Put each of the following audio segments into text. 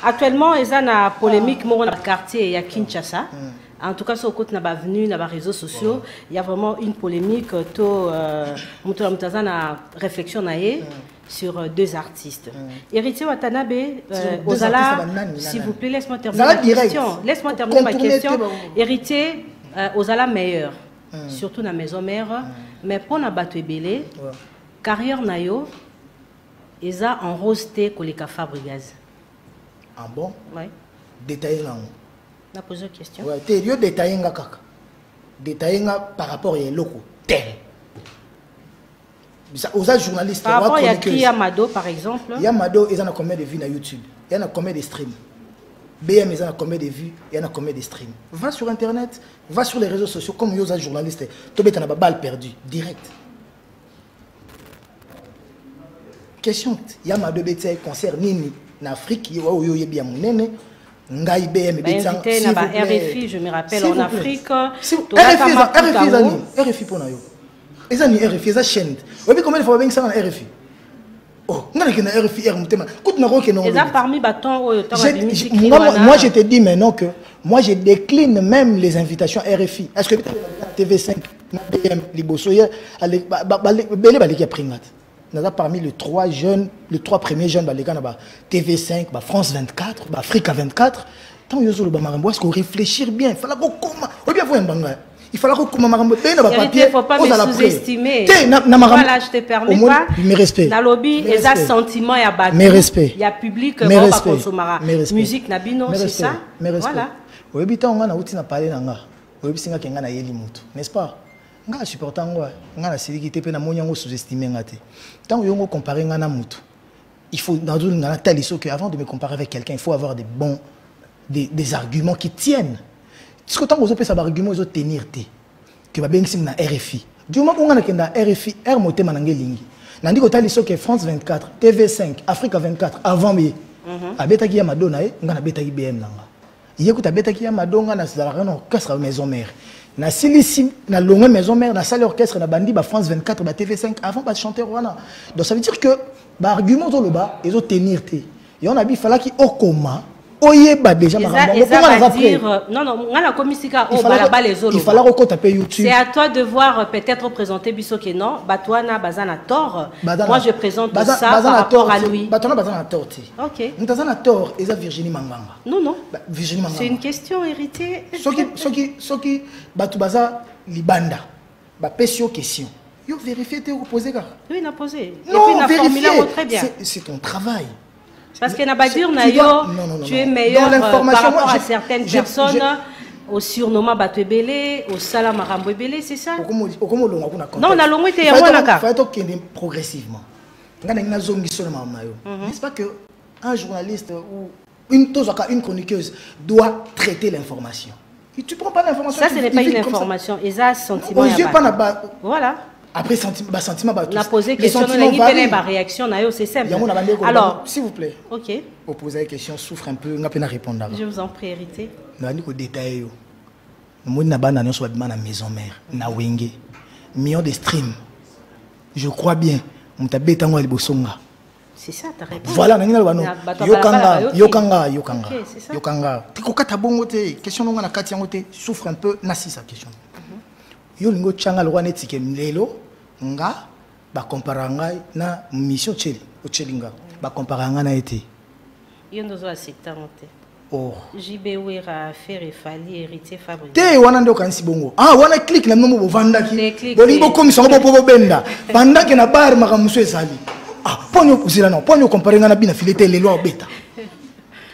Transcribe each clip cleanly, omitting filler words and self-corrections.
Actuellement, il y a une polémique dans le quartier à Kinshasa. En tout cas, sur le côté de l'avenue, dans les réseaux sociaux, il y a vraiment une polémique. Une réflexion sur deux artistes. Héritier Watanabe, Ozala, s'il vous plaît, laisse-moi terminer ma question. Laisse-moi terminer ma question. Héritier, Ozala meilleur, surtout dans la maison mère, mais pour la Batouébélé, carrière Nayo, ils ont enrosté pour les Fabrigaz. Ah bon? Oui. Détaillé là. On a posé une question. Oui, tu es détaillé par rapport à l'autre. Tel. Aux journalistes. Par rapport à qui Yamado, par exemple. Yamado, ils ont combien de vues sur YouTube? Il y en a combien de streams? BM, ils ont combien de vues? Il y en a combien de streams? Va sur Internet, va sur les réseaux sociaux, comme aux journalistes. Tu as une balle perdue, direct. Question. Yamado, il concert Nini. En Afrique, il y a bien mon nene. Invité na RFI, je me rappelle, en Afrique. RFI pour nous. Ils ont RFI, ils ont chaîne. Vous savez combien de fois vous avez un RFI? Oh, on a un RFI, parmi bâtons. Moi, je te dis maintenant que moi, je décline même les invitations RFI. Est-ce que TV5, BM, Libosoye, nous avons parmi les trois premiers jeunes, TV5, France 24, Africa 24. Tant que vous faut réfléchir bien. Il faut il faut ne faut pas me sous-estimer. Voilà, je te permets pas. Mes respects. Dans le lobby, il y a sentiment, il y a battu. Mes respects. Il y a public, il y a musique, c'est ça. Voilà. N'est-ce pas? Je supporte nga sili ki te na monya ngo sous-estimer ngate. Tant yo ngo comparer nga na mutu. Il faut dans une taliso que avant de me comparer avec quelqu'un, il faut avoir des arguments qui tiennent. Ce que tant que vous avez des arguments, ils tenir te. Que ba bengisi na RFI. Du moment où on a na RFI, R moté manange lingi. Nandi ko taliso que France 24, TV5, Africa 24 avant me. Abeta ki ya madona nga na beta ki BM nanga. Yekuta beta ki ya madonga na zala na orchestre maison mère. Na silisi na longue maison mère na salle orchestre na bandi ba France 24 ba TV5 avant ba chanter wana. Donc ça veut dire que ba argument zo loba ils ont tenir te. Et on a dit fallait qui okoma oyeba déjà marambo non ngala komisika o balaba les autres. Il fallait qu'on tape YouTube. C'est à toi de voir peut-être présenter biso que non batwana bazana tort. Moi je présente ça par rapport à lui. Batwana bazana tort. OK. Ntazana tort eza Virginie Manganga. Non. Virginie Manganga. C'est une question héritée. Soki batu baza libanda. Ba pesio question. Yo vérifier te reposer gars. Oui, il a posé. Non, et puis il a formulé très bien. C'est ton travail. Parce que tu es meilleur par rapport à certaines personnes, au surnommant Batouébélé, au Salam Arambouébélé, c'est ça? Non, on a l'ongou été il faut progressivement. N'est-ce pas qu'un journaliste ou une chroniqueuse doit traiter l'information? Tu ne prends pas l'information. Ça, ce n'est pas une information. Ils ont un sentiment. Voilà. Après, sentiment, on a posé question, on a dit la réaction, c'est simple. Alors, s'il vous plaît, ok. Vous posez la question, souffre un peu, on peut répondre. Je vous en prie, hérité. On a dit qu'au détail, on a dit que la maison mère, na wenge, millions de streams. Je crois bien, on t'a bêté en Walibosonga. C'est ça, ta réponse. Voilà, Yokanga. Yokanga. Tikokata bongo te, question non na kati yango te, souffre un peu, nasi sa question. Yo lingo changa lo wane tike lelo nga ba comparanga na mission cheli o chelinga ba comparanga na été yo ndozo accepter monter oh JB wera faire fali héritier fabrique te wana ndo kanisi bongo wana click na momo bovandaki bolingo komisa ngo bobo benda bandaki na bar makamuso esali ponyo kuzila no ponyo comparenga na bina filete lelo obeta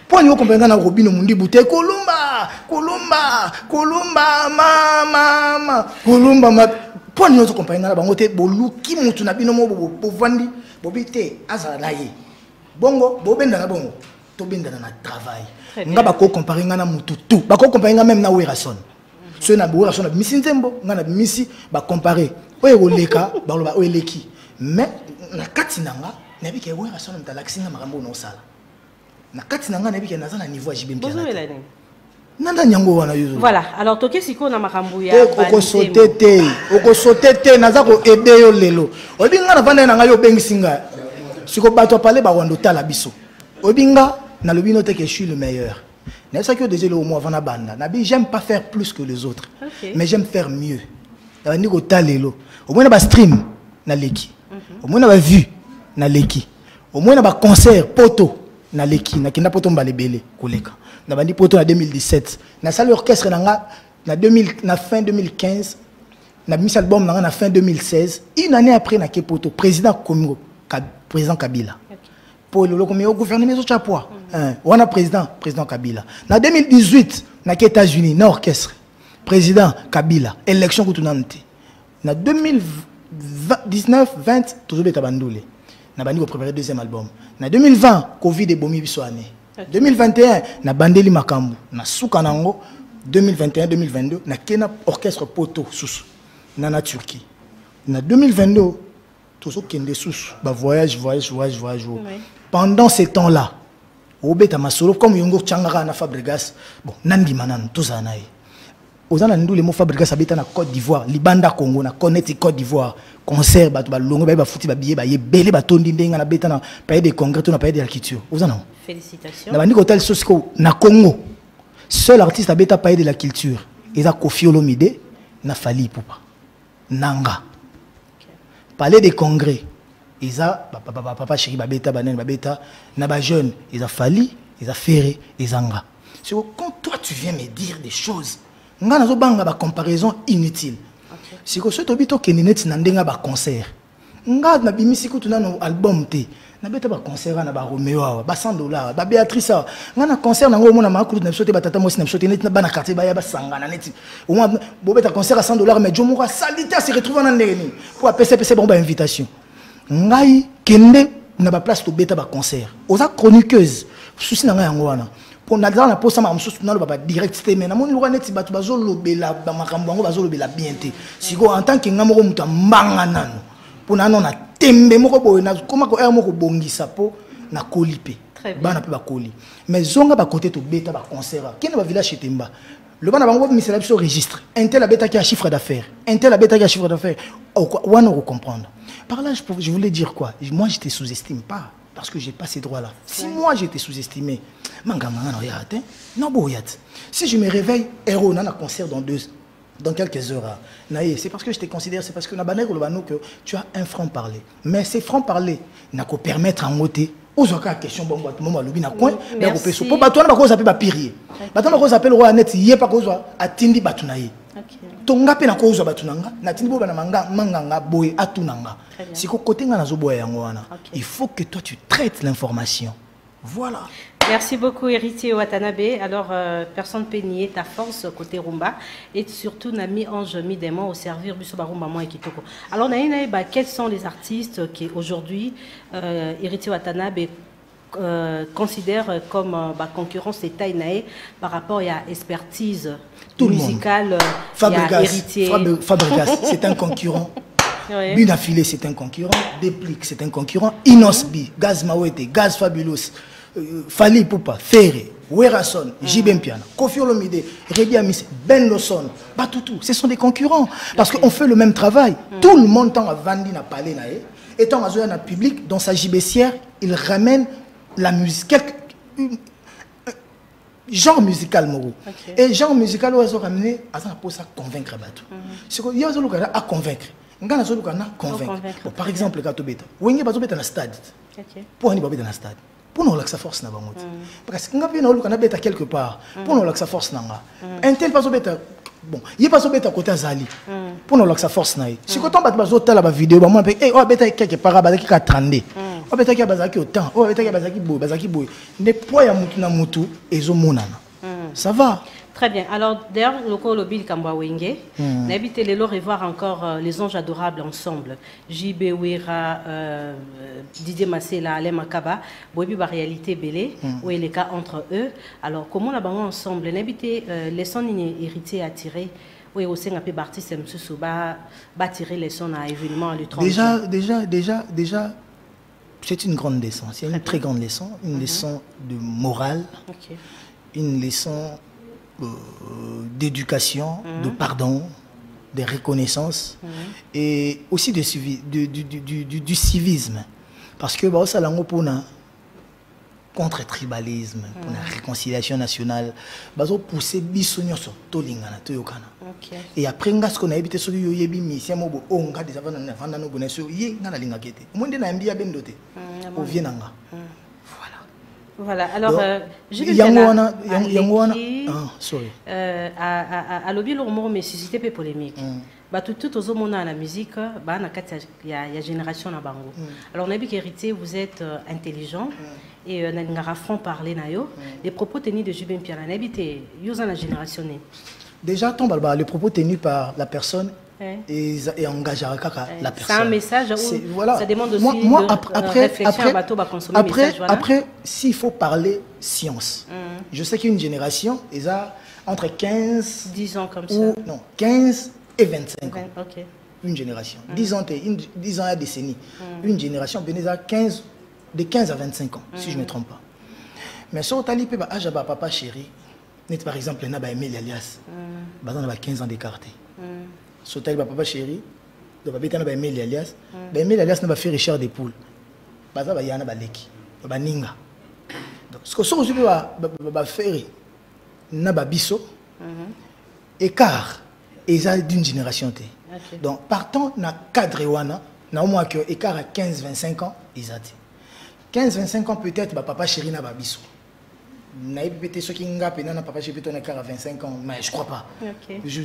ponyo comparenga na Robino Mundibu te Kolumba ponyo zo comparenga na bango te boluki mutu na bino mo bovandi bobite azala ye bongo bobenda na bongo to benda na travail nga bako comparenga na mutu tout bako comparenga même na Werason so na Werason na misi nzembo nga na misi ba comparer oyo oleka baloba oyeleki mais na kati nanga na bike Werason mtalaxi na makambo no sala na kati nanga na bike nazana niveau JB Mpiana nanda nyango wana yuzo voilà alors toke siko na makambo ya oko sotete naza ko ebe yo lelo obinga na vanda na nga yo bengisinga siko bato pale ba wando tala biso obinga na le binote que je suis le meilleur. Mais ça que déjà le mot avant la bande. J'aime pas faire plus que les autres, mais j'aime faire mieux. Au moins on a stream na leki, au moins on a vu na leki, au moins on a concert poto na leki, na kina poto mbalebele koleka. Na bandi poto en 2017. Na salle orchestre na fin 2015. Na mis album na fin 2016. Une année après na poto président Congo, président Kabila. Pour le gouvernement de Chapois. On a président Kabila. En 2018, dans les États-Unis, dans l'orchestre, président Kabila, élection que tout le monde. En 2019, 20, toujours des tabandoulés. On a préparé le deuxième album. En 2020, Covid est bomi bisouané. 2021, on a bandeli makambu. On a soukanango. 2021, 2022, on a un orchestre poto sous. On a Turquie. En 2022, tout ce qui est sous, voyage. Pendant ces temps-là, au beta masolo comme yongo changara na Fabregas, bon nandi manan tous anaï. Aux anandou les mots Fabregas habita na Côte d'Ivoire, Libanda Congo na connaître Côte d'Ivoire, concert ba longo ba futi ba billet ba yebele ba tondi ndenga na beta na pays de congrès to na pays de la culture. Aux anan. Félicitations. Na bandi hotel Sosco na Congo. Seul artiste habita pays de la culture. Ils a Koffi Olomide na Fally Ipupa. Nanga. Palais des congrès. Ils ont papa chéri babeta banen babeta na ba jeune ils a Fally ils a Ferré ils anga. C'est quand toi tu viens me dire des choses nga nazo banga ba comparaison inutile. C'est que ce tobito kenenet na ndenga ba concert nga na bimisi kutu na no album te na beta ba concert na ba Romeo ba $100 ba Béatrice nga na concert na ngo mona makulu na sote batata mosi na sote net na bana quartier ba ya ba sangana net au moins bo beta concert à $100 mais jomo ka salita se retrouve na ndeni pour PC bon ba invitation. Ngai kende na ba place to beta ba concert oza chroniqueuse souci na ngai yango wana pour na na posa ma msusu na ba direct statement na moni loka neti batu bazo lobela ba makambo yango bazo lobela bien te siko en tant que ngamoko muta mbanga nano pour na na tembe moko boye na koma ko moko bongisa po na kolipe bana pe ba koli mais zonga ba côté to beta ba concert kene ba village Chetemba le bana bango misela biso registre un tel a beta qui a chiffre d'affaires un tel a beta qui a chiffre d'affaires on va comprendre. Par là, je voulais dire quoi? Moi, je ne te sous-estime pas, parce que je n'ai pas ces droits-là. Si moi, j'étais sous-estimé, si je me réveille, héros, on a un concert dans quelques heures. C'est parce que je te considère, c'est parce que tu as un franc-parler. Mais ces francs-parler, n'a qu'à permettre à monter. Aux question bon moment lobi na coin mais ko peso po bato na ko zapper ba pirier bato na ko zapper roi net yé pas ko zo atindi batu na ye tonga pe na ko zo batu nanga na tindi bo na manganga boy atunanga siko côté nga na zo boya yango wana il faut que toi tu traites l'information. Voilà. Merci beaucoup Héritier Watanabe. Alors, personne ne peut nier ta force côté Rumba et surtout Nami Ange Midemon au servir Busoba Rumba Moi et Kitoko. Alors, quels sont les artistes qui aujourd'hui Héritier Watanabe considère comme concurrence et Taïnae par rapport à l'expertise musicale Héritier Fabregas, c'est un concurrent. Bunafilé, c'est un concurrent. Déplique, c'est un concurrent. Inosbi, Gaz Mawete, Gaz Fabulous. Fally Ipupa, Ferré, Werason, Jibem Piana, Koffi Olomide, Rebi Amis, Ben Lawson, Batutu, ce sont des concurrents parce qu'on fait le même travail. Tout le monde tant à Vandi n'a parlé naé, étant à Zoya public dans sa gibessière, il ramène la musique, genre musical moro. Et genre musical où ils ont ramené à ça pour ça convaincre Batu. C'est qu'il y a à convaincre. Ngana zo lukana convaincre. Par exemple quand Tobeta, Wenge bazo beta na stade. Pour ani babeta na stade. Pour nous sa force na bango parce que ngapi na luka na beta quelque part pour nous sa force nanga un tel pas beta bon il pas beta côté azali pour nous sa force na si quand on bat bazo tala ba vidéo ba moi eh o beta quelque part ba ki ka 32 o beta ki bazaki autant o beta ki bazaki boy ne poids ya mutu na mutu ezo monana ça va. Très bien. Alors, d'ailleurs, le Kolobil Kambwa Wenge, n'habitez les lots revoir encore les anges adorables ensemble. J.B. Wera, Didier Massela, Alain Makaba, Boibi ba réalité belé, où est le cas entre eux. Alors, comment la banque ensemble, n'habitez les sons héritiers à tirer, où est aussi un peu d'artistes va tirer les sons à événements à l'étranger. Déjà, c'est une grande leçon. C'est une très grande leçon. Une leçon de morale, une leçon d'éducation, de pardon, de reconnaissance et aussi du civisme. Parce que ça contre tribalisme, pour la réconciliation nationale, bazo pousser bisonyoso to lingana to yokana. Et après ce qu'on a évité sur yo yebi mission mobo onga des avant na no boneso ye ngana linga kete. Monde na mbia bendote. Au vienanga. Voilà, alors je vais sorry. À l'objet le mot mais suscité peu polémique. Bah tout aux hommes à la musique, bah na il y a génération na bango. Alors on a vu qu'héritier vous êtes intelligent et na ngara franc parler na yo. Les propos tenus de Jubin Pierre na habité yo la génération. Déjà les propos tenus par la personne et engagé la personne. C'est un message où voilà. Ça demande aussi après s'il faut parler science. Je sais qu'une génération ils a entre 15 10 ans comme ça. Non, 15 et 25 ans. Okay. Une génération. 10 ans à décennie. Une génération de 15 à 25 ans si je ne me trompe pas. Mais sur Tali papa chéri, par exemple, il y a Emile Alias. Il y a 15 ans d'écart. Sur papa chéri, il y a Emile Alias. Emile Alias n'a pas fait Richard des poules. Il y a Leki. Il y a Ninga. Ce que je veux faire, il y a Bisso. Écart, ils d'une génération. Donc, partant dans le cadre, il y a au moins écart à 15-25 ans, ils ont 15-25 ans, peut-être, papa chéri n'a pas Bisso. Peut-être ceux qui ont papa chéri à 25 ans, mais je ne crois pas.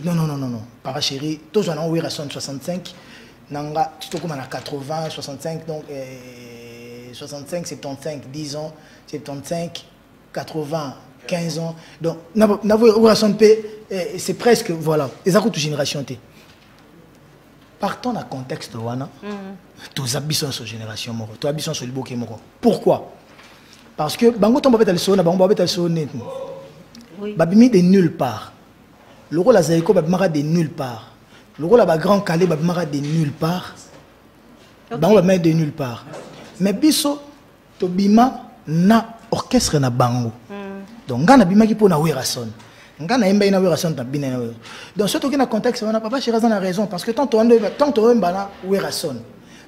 Non. Papa chéri, tous on a eu 65, nanga tu comme 80, 65 donc 65, 75, 10 ans, 75, 80, 15 ans. Donc c'est presque voilà, les toute génération t. Partons dans le contexte wana, tous habitants sur génération moko, tous habitants sur le bouquet moko. Pourquoi? Parce que bango tombe betal sona bango betal sonnet. Babimi de nulle part. Le rôle la zaiko babimara de nulle part. Le rôle la grand calé babimara de nulle part. Bango babimara de nulle part. Mais biso to bima na orchestre na bango. Donc ngana bima ki pona werason. Ngana emba ina werason ta bina na. Donc surtout que dans contexte on a papa Chirazan a raison parce que tant on bana werason.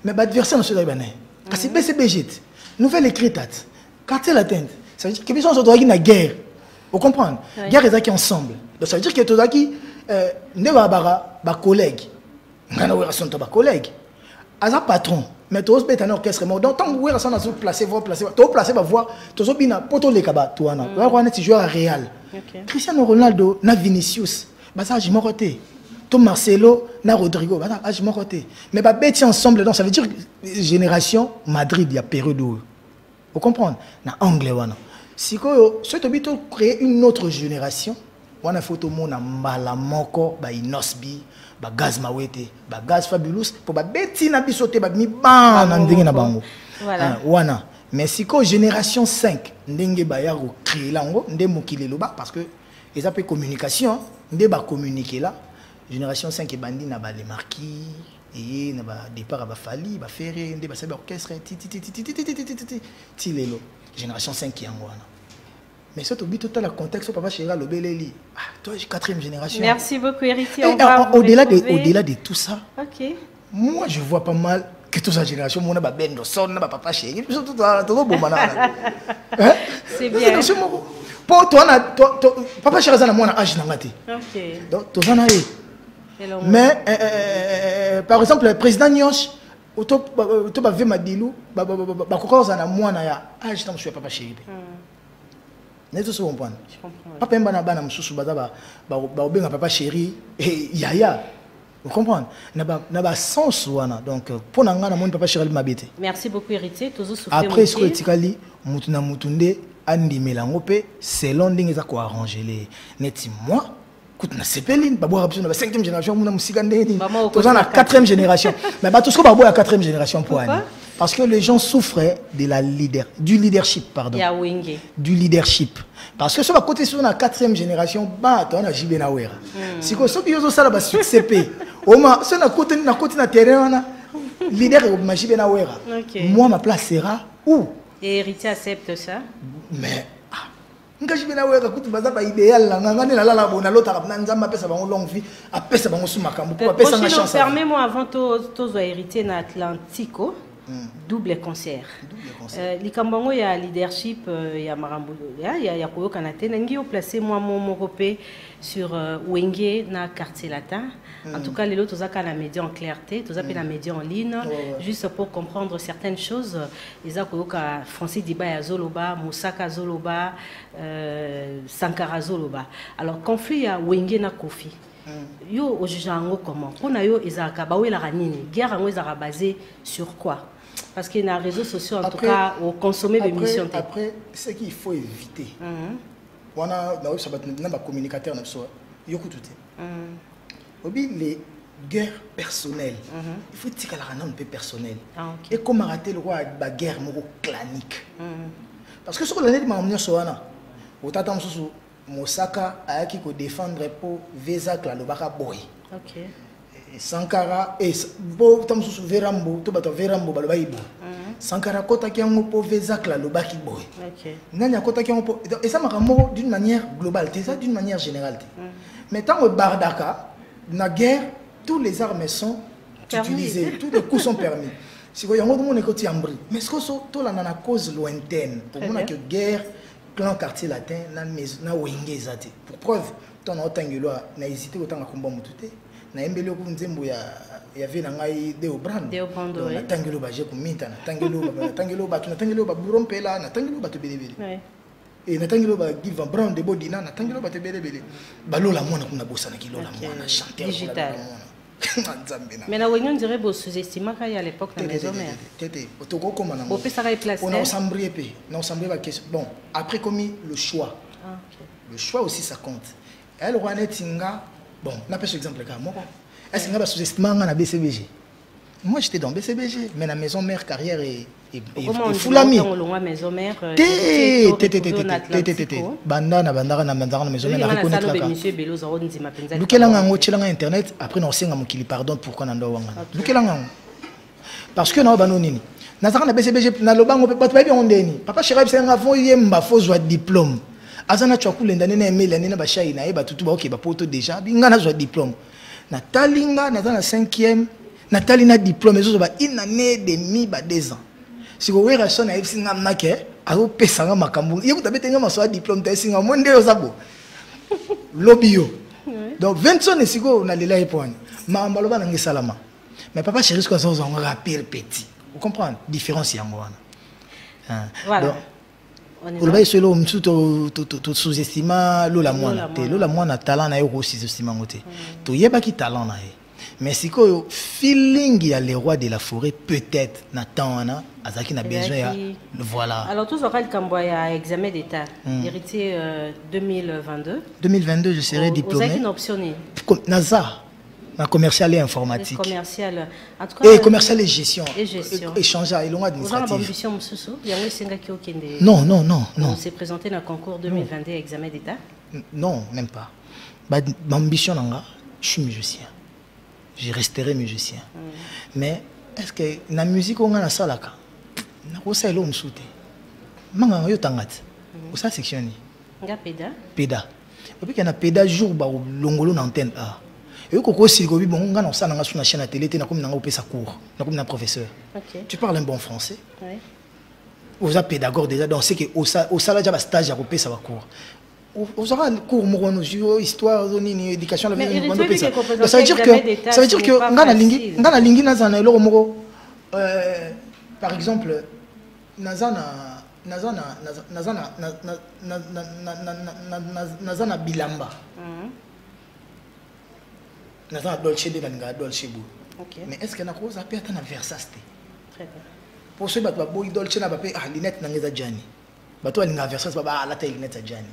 Mais adversaire no se doit bana. Kasi BCBG nouvelle écrite. Quartier l'atteinte, ça veut dire que les gens sont dans la guerre. Vous comprenez? Guerre est ensemble. Donc ça veut dire que tous qui ne va pas collègue. Ngana sont pas collègue. As un patron, mais tous bet un orchestre. Donc tant que vous sont dans placer va voir tous bina poto les kaba toi na. Là on est joueur à Real. Cristiano Ronaldo na Vinicius. Bah ça j'ai moroté. Tom Marcelo na Rodrigo. Bah ça j'ai moroté. Mais bah bêtis ensemble donc ça veut dire génération Madrid il y a période où vous comprenez? Na anglais wana. Si ko ce tobito créer une autre génération, wana photo mona mbala moko ba inosbi, ba gaz mawete, ba gaz fabulous pour ba beti na bisote ba mi ban na ndenge na bango. Voilà. Wana. Mais si ko génération 5 ndenge ba ya ko créer lango ndé mokile loba parce que ils appellent communication, ndé ba communiquer là. Génération 5 et bandi na ba les marquis et na ba départ à ba fali ba ferré ndé ba sabe orchestre ti lelo génération 5 qui angwana. Mais ça t'oublie tout le contexte papa chéra le beleli. Ah toi j'ai 4e génération. Merci beaucoup héritier. Au-delà de tout ça. OK. Moi je vois pas mal que toute sa génération mon ba bendo son na papa chéri tout bon banana. Hein? C'est bien. Pour toi papa chéra za na moi na âge na ngati. OK. Donc to za na mais par exemple le président Nyosh auto ba ve madilu ba kokoza na mwana ya age tant je suis papa chéri. N'est-ce pas comprendre? Je comprends. Papa mbana bana msusu baza ba obenga papa chéri et yaya. Vous comprenez? Na ba sens wana donc pour nanga na mon papa chéri mabete. Merci beaucoup héritier toujours souffler. Après ce que tikali mutu na mutunde andi melango pe selon ndenge za ko arranger les neti moi écoute na sepeline babo rapso na 5e génération muna musika ndeni tous na 4e génération mais ba tout ce que babo ya 4e génération pour ani parce que les gens souffrent de du leadership pardon du leadership parce que sur la côté sur la 4e génération ba to na jibe na wera siko so biyo zo sala ba succès pe oma so na côté na terrain na leader au majibe na wera moi ma place sera où et héritier accepte ça mais ngajibena weka kuti baza ba idéal la ngane la la bona lota na nzamba pesa bango longue vie apesa bango sous makambo pour apesa na chance. Permets-moi avant to héritier na Atlantico double concert. Likambongo il y a leadership, il y a Marambo, il y a Koyo Kanate. Nengi au placé moi mon repé sur Wenge na quartier latin. En tout cas les autres ont la média en clarté, tous ont la média en ligne, juste pour comprendre certaines choses. Ils ont Koyo Francis Diba Zoloba, Moussaka Zoloba, Sankara Zoloba. Alors conflit à Wenge na Kofi. Yo au jugeango comment? Pour yo ezaka bawe la ranini. Guerre ango ezaka basé sur quoi? Parce qu'il y a des réseaux sociaux, en tout cas, au consommer des missions. Après, ce qu'il faut éviter, on a des communicateurs, il faut les guerres personnelles. Il faut que la un peu personnelle. Et comme arrêter le roi de la guerre clanique. Parce que ce que l'année de Mamounia Soana, au Tatam Sousou, Mosaka a qui défendre pour Vézac la Lobaka Boy. Sankara et bo tamsusu verambo to bato verambo balobaibo Sankara kota kiango po Vézac la lobaki boy nganya kota kiango po et ça makambo d'une manière globale c'est ça d'une manière générale mais tant au bardaka na guerre tous les armes sont utilisées tous les coups sont permis si vous yango mon ekoti ambri mais ce que so to la na cause lointaine pour moi que guerre clan quartier latin na maison na wenge zate pour preuve ton otangelo na hésité autant à combat mutute na embele ko nzembo ya vena ngai deo brand na tangelo ba je ko minta na tangelo ba ba burompela na tangelo ba to belebele et na tangelo ba give un brand de bodina na tangelo ba te belebele ba lola mona kuna bossa na kilola mona chanteur digital mais la on dirait beau sous-estimé à l'époque dans les hommes tété otoko koma na on peut ça place on a sambrié pe non sambrié ba question bon après commis le choix le choix aussi ça compte elle Rwanetinga. Bon, on a pas ce exemple là. Est-ce qu'on a sous-estimé à BCBG? Moi j'étais dans BCBG, mais la maison mère carrière et Foulami. Maison mère. Bandana maison mère na reconnaître là. Lukelanga ngo tchelanga internet après non senga mokili pardon pourquoi nando wanga. Lukelanga. Parce que na bano nini. Nazaka na BCBG na lobango pe bato ba bien ondeni. Papa Chérif senga fo yemba fo zwa diplôme. Azana chakule ndane na email nina ba shai na eba tutu ba OK ba poto déjà binga na zwa diplôme. Na talinga na za na 5e na talina diplôme ezo ba une année et demie ba 2 ans. Si vous voyez son na FC ngamna ke azo pesa nga makambu. Yeko tabetenga maso diplôme ta singa monde yo zabo. Lobio. Donc 20 ans siko na lela eponi. Ma mbaloba na ngisalama. Mais papa chéri ko zo zo rappel petit. Vous comprenez différence yango wana. Voilà. On va essayer de sous-estimer Lola Moana. Lola Moana talent na yo sous-estimer ngote. To yeba ki talent na ye. Mais si ko feeling il y a les rois de la forêt peut-être na tana azaki na besoin ya voilà. Alors tout ça quand Kamboya examen d'état héritier 2022. 2022 je serai diplômé. Vous avez une optionné. Naza. Na commercial et informatique. Commercial. En tout cas, et commercial et gestion. Échanger et long administratif. Vous avez ambition mususu? Yango senga ki okende. Non. On s'est présenté dans le concours 2022 examen d'état. Non, même pas. Ma ambition nanga, je suis musicien. Je resterai musicien. Mais est-ce que na musique on a na salaka? Na ko sa elo msute. Manga yo tangati. Ou ça sectionné. Nga peda. Peda. Et puis qu'il y a peda jour ba longolo na antenne A. Et quand si on a na sur la chaîne à télé, na comme na opé sa cours, na comme na professeur. Tu parles un bon français. Oui. Vous êtes pédagogue déjà, donc c'est que au salaire déjà stage à opé sa cours. Vous aurez un cours moron histoire zone éducation la vie. Ça veut dire que ngana lingi na zana lo moko par exemple nazana bilamba. Nazana dolce de langa dolce bu. Mais est-ce que na cause a perte na versasté? Très bien. Pour ceux bato boy dolce na ba pe linette na ngeza jani. Bato alinga versas ba la taille linette jani.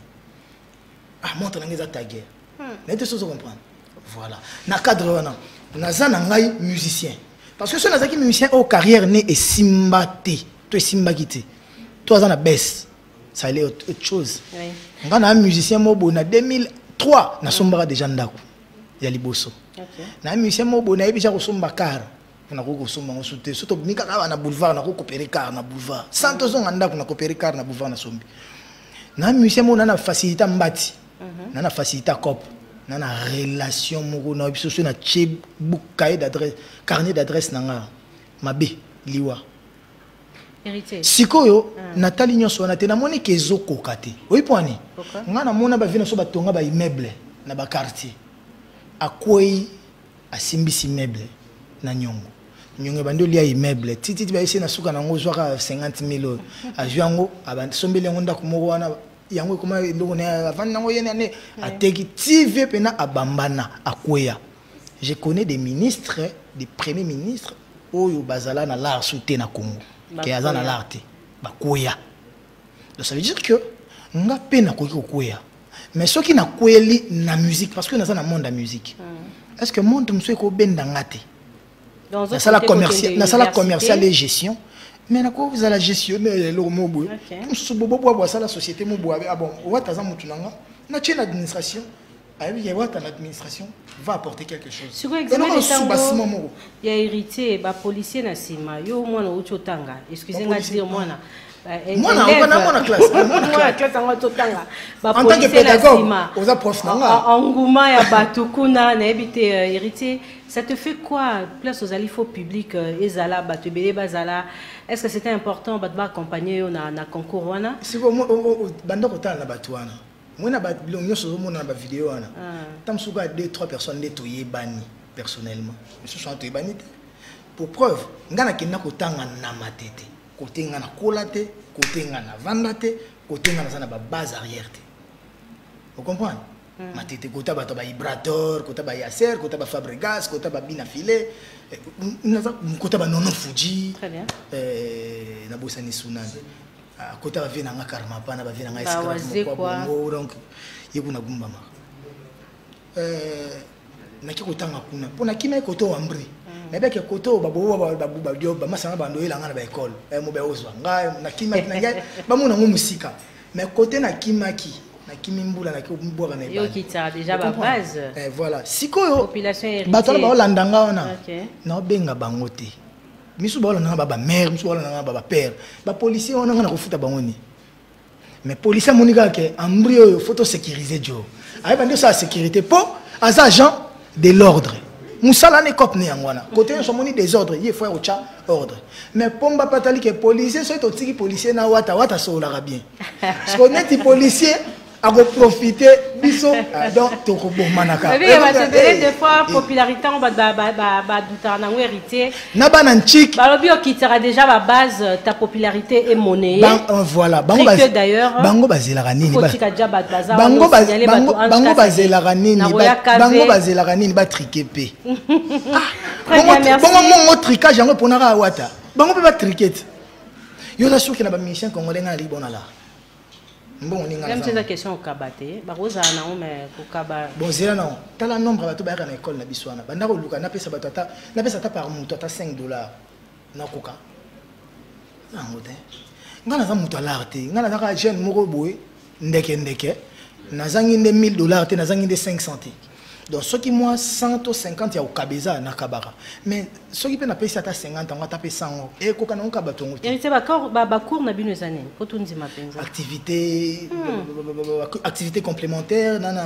Montre na ngeza taguer. Mais tu sais comprendre. Voilà. Na cadre wana. Nazana ngai musicien. Parce que ceux nazaki musicien au carrière né et simbate. Toi simba kité. Toi zana baisse. Ça est autre chose. Oui. Ngana musicien mobo na 2003 na sombara déjà ndako. Ya liboso. Na musicien mobo na ebija ko somba car. Na ko somba ngo soute. Surtout mika na boulevard na ko coopérer car na boulevard. Santos on ndako na coopérer car na boulevard na sombi. Na musicien mo na facilité mbati. Na facilité cop. Na relation moko na biso na che book cahier d'adresse, carnet d'adresse nanga. Mabe liwa. héritier sikoyo Nathalie nyonso na te na moni ke ezokoka te oyi poani nga na mona bavina so batonga ba immeuble na ba quartier akwei asimbisi immeuble na nyongo nyongo bando lia immeuble titi ba ese na suka nango zwaka 50,000 ajuango abansombele ngonda kumoko wana yango koma ndoko na avanda nango yene ne ateki tive pena abambana akweya. Je connais des ministres, des premiers ministres oyo bazala na l'art souté na Congo ke azana l'art te bakoya. Donc ça veut dire que nga pe na koki koya mais ceux qui na kweli na musique parce que na na monde de musique est-ce que monde monsieur ko benda ngate dans la salle commerciale et gestion mais na ko vous la gestionner le mobo so bobo ça la société mobo ah bon wata za mutu nanga na tient l'administration il y a l'administration va apporter quelque chose. Sur l'examen il y a héritier ba policier na sima yo mwana utotanga excusez-moi de dire mwana mwana classe en tant que pédagogue aux prof engouement ya batukuna na ebité héritier ça te fait quoi place aux alifo public ezala batu belé bazala est-ce que c'était important ba accompagner na concours wana c'est bon banda kotala na batu wana moi na ba bilongo so mo na ba vidéo wana tam suka 2-3 personnes netoyé bani personnellement je suis en bani pour preuve ngana kinna kotanga na matete côté ngana kolate côté ngana vandate côté ngana sana ba base arrière te vous comprenez matete côté ba vibrateur côté ba yaser côté ba Fabregas côté ba bina filet côté ba nono Fuji très bien na bosani sunane côté ba vina nga karma pa na ba vina nga esclave mo donc yekuna gumbama na ki kotanga kuna pona kima côté wambri mais bien que koto babo ba dio ba masanga bando elanga na ba école mo ba ozwa nga na kima na ngai ba mona ngo musika mais côté na kimaki na kimimbula na ki mbora na yo qui t'a déjà ba base voilà sikoyo population héritier bato ba olandanga wana na benga bango te misu ba olanda ba mère misu ba olanda ba père ba policier wana na kofuta bangoni mais policier monika ke ambrio yo photo sécuriser jo ay bande ça sécurité pour as agent de l'ordre musala ne cop ne yangwana côté so moni désordre il faut au cha ordre mais pomba patali que policier so to tiki policier na wata sola bien parce qu'on est policier à profiter biso donc to ko manaka oui des fois popularité on va douter na héritier na bana nchik balobi okitera déjà la base ta popularité est monnayée voilà bango d'ailleurs bango bazela nini bango bazela nini bango bazela nini ba triquer pe bongo mon tricage yango ponaka wata bango pe ba triquet yo na sûr que na ba mission congolais na libona la bon on même c'est la question au kabate ba roza na o mais ko kaba bon zela non tala nombre bato ba na école na biswana banda ko luka na pesa bato ata na pesa ta par mutu ata $5 na koka na ngote ngana za mutu alarte ngana za ka jeune moko boy ndeke na zangi nde $1000 te na zangi nde 500 te donc ce qui moi 150 ya ukabeza na kabara mais ce qui peut na pesa ata 50 on taper 100 et ko kana onka batongo te c'est ba cours na bino zané ko tunzi mapenza activité complémentaire nana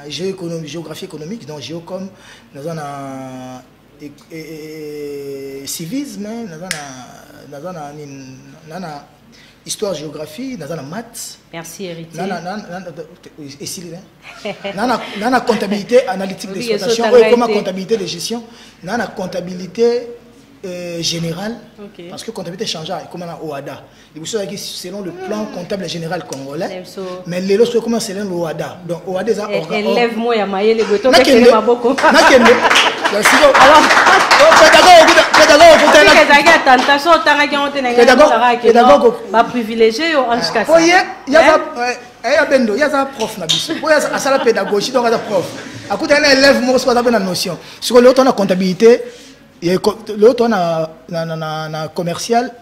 géographie économique donc géocom na civisme na histoire géographie na maths merci héritier nana comptabilité analytique d'exploitation comment comptabilité de gestion nana comptabilité générale parce que comptabilité changeante comme na OADA selon le plan comptable général congolais mais les lorsque comment selon le OADA donc OADA ça élève moi ya mayele boto que c'est maboko nakende alors pédagogue ba privilégié en jusqu'à ça il y a prof na biso il y a ça la pédagogie donc ça prof à côté un élève moi c'est pas la notion sur l'autre on a comptabilité l'autre on a commercial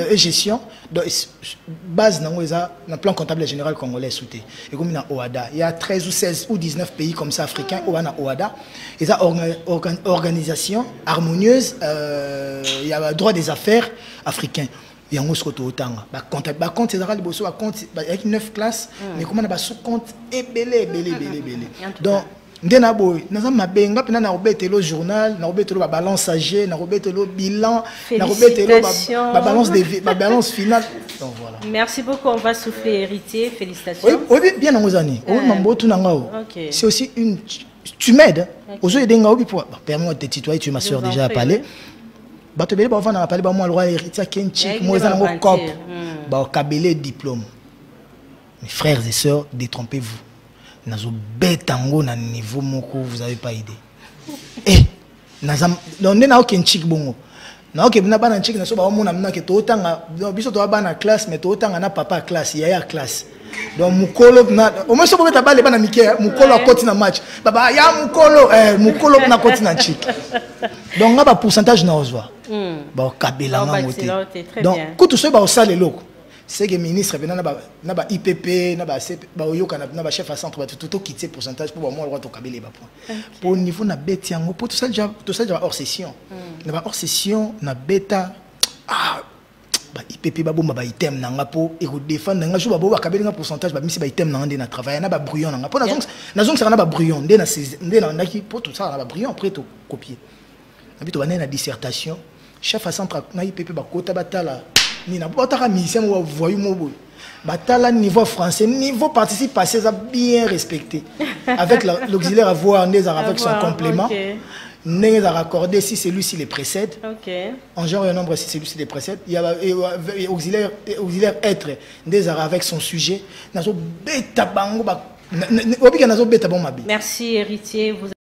et gestion donc base dans le plan comptable général congolais souté et comme na OADA il y a 13 ou 16 ou 19 pays comme ça africains où on a OADA et ça organisation harmonieuse il y a droit des affaires africains il y a un autre otanga ba compte général bosso ba compte avec 9 classes mais comment on a sous compte et belé donc ndena boy naza mabenga pena na robetelo journal na robetelo ba balance âgé na robetelo bilan na robetelo ba balance de ba balance finale. Donc voilà. Merci beaucoup, on va souffler héritier. Félicitations. Oui, bien dans vos années. C'est aussi une tu m'aides aux yeux d'enga obi pour permettre de te tutoyer, tu es ma soeur déjà à parler. Ba te bele ba vana parler ba moi le roi héritier kenchik moi za ngo cop ba kabele diplôme. Mes frères et sœurs, détrompez-vous. Nazo betango na niveau moko vous avez pas idée. Eh nazam on est na kenchik bongo. Na ok bina bana nchik na so ba mona mna ke to tanga biso to bana classe mais to tanga na papa classe ya classe. Donc mukolo na au moins so beta bale bana mike mukolo a koti na match. Baba ya mukolo na koti na nchik. Donc ngaba pourcentage na ozwa. Ba kabela ngamote. Donc ko to so ba osale loko. C'est que le ministre na ba IPP na ba CP ba oyoka na ba chef à centre ba tout quitter pourcentage pour moi le droit to kabele ba point. Pour niveau na beti yango pour tout ça déjà hors session. Na ba hors session na beta ba IPP ba bomba ba item nanga po et défendre nga jour ba kabele nga pourcentage ba misi ba item nanga na travailler na ba brouillon nanga po na zong ça na ba brouillon ndé na ndaki pour tout ça na ba brouillon après to copier. Na bito ba na dissertation chef à centre na IPP ba kota batala ni na botaka musicien mo voyou mo boy batala niveau français niveau participation ça bien respecté avec l'auxiliaire avoir des avec son complément n'est à raccorder si celui-ci les précède en genre un nombre si celui-ci les précède il y a auxiliaire être des avec son sujet nazo beta bango ba obika nazo beta bon mabi. Merci héritier.